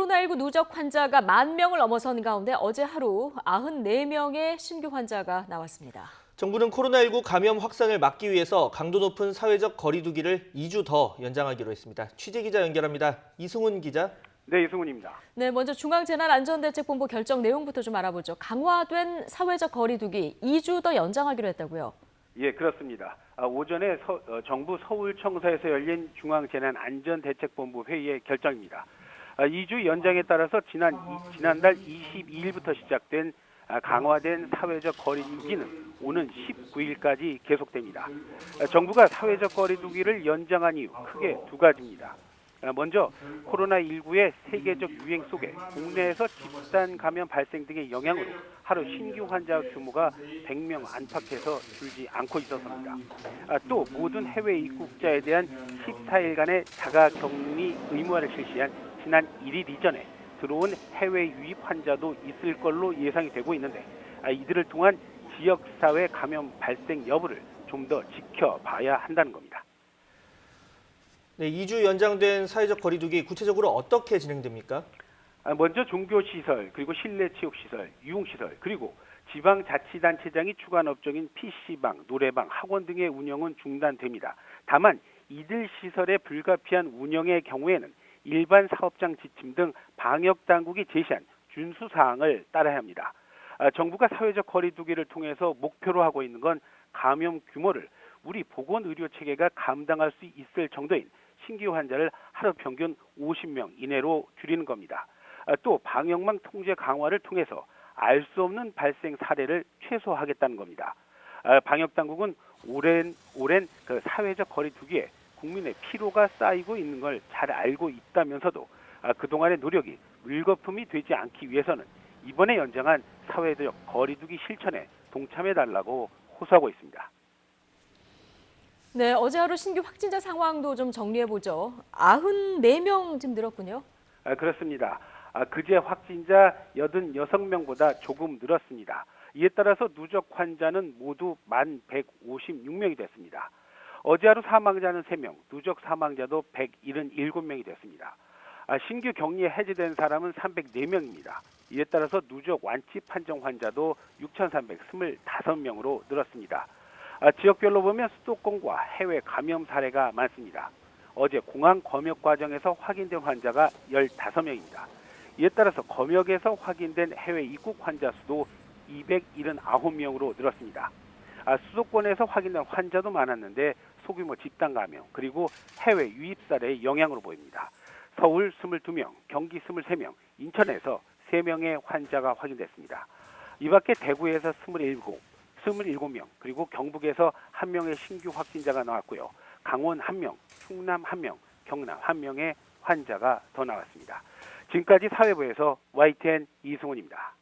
코로나19 누적 환자가 10,000명을 넘어선 가운데 어제 하루 94명의 신규 환자가 나왔습니다. 정부는 코로나19 감염 확산을 막기 위해서 강도 높은 사회적 거리 두기를 2주 더 연장하기로 했습니다. 취재기자 연결합니다. 이승훈 기자. 네, 이승훈입니다. 네, 먼저 중앙재난안전대책본부 결정 내용부터 좀 알아보죠. 강화된 사회적 거리 두기 2주 더 연장하기로 했다고요? 예, 그렇습니다. 오전에 정부 서울청사에서 열린 중앙재난안전대책본부 회의의 결정입니다. 2주 연장에 따라서 지난달 22일부터 시작된 강화된 사회적 거리 두기는 오는 19일까지 계속됩니다. 정부가 사회적 거리 두기를 연장한 이유 크게 두 가지입니다. 먼저 코로나19의 세계적 유행 속에 국내에서 집단 감염 발생 등의 영향으로 하루 신규 환자 규모가 100명 안팎에서 줄지 않고 있었습니다. 또 모든 해외 입국자에 대한 14일간의 자가격리 의무화를 실시한 지난 1일 이전에 들어온 해외 유입 환자도 있을 걸로 예상이 되고 있는데 이들을 통한 지역사회 감염 발생 여부를 좀 더 지켜봐야 한다는 겁니다. 네, 2주 연장된 사회적 거리 두기 구체적으로 어떻게 진행됩니까? 먼저 종교시설, 그리고 실내체육시설, 유흥시설, 그리고 지방자치단체장이 주관 업종인 PC방, 노래방, 학원 등의 운영은 중단됩니다. 다만 이들 시설의 불가피한 운영의 경우에는 일반 사업장 지침 등 방역당국이 제시한 준수사항을 따라야 합니다. 정부가 사회적 거리 두기를 통해서 목표로 하고 있는 건 감염 규모를 우리 보건의료체계가 감당할 수 있을 정도인 신규 환자를 하루 평균 50명 이내로 줄이는 겁니다. 또 방역망 통제 강화를 통해서 알 수 없는 발생 사례를 최소화하겠다는 겁니다. 방역당국은 오랜 사회적 거리 두기에 국민의 피로가 쌓이고 있는 걸 잘 알고 있다면서도 그동안의 노력이 물거품이 되지 않기 위해서는 이번에 연장한 사회적 거리 두기 실천에 동참해달라고 호소하고 있습니다. 네, 어제 하루 신규 확진자 상황도 좀 정리해보죠. 94명 지금 늘었군요. 그렇습니다. 그제 확진자 86명보다 조금 늘었습니다. 이에 따라서 누적 환자는 모두 1,156명이 됐습니다. 어제 하루 사망자는 3명, 누적 사망자도 177명이 됐습니다. 신규 격리 해제된 사람은 304명입니다. 이에 따라서 누적 완치 판정 환자도 6,325명으로 늘었습니다. 지역별로 보면 수도권과 해외 감염 사례가 많습니다. 어제 공항 검역 과정에서 확인된 환자가 15명입니다. 이에 따라서 검역에서 확인된 해외 입국 환자 수도 279명으로 늘었습니다. 수도권에서 확인된 환자도 많았는데 소규모 집단 감염 그리고 해외 유입 사례의 영향으로 보입니다. 서울 22명, 경기 23명, 인천에서 3명의 환자가 확인됐습니다. 이 밖에 대구에서 27명, 그리고 경북에서 1명의 신규 확진자가 나왔고요. 강원 1명, 충남 1명, 경남 1명의 환자가 더 나왔습니다. 지금까지 사회부에서 YTN 이승훈입니다.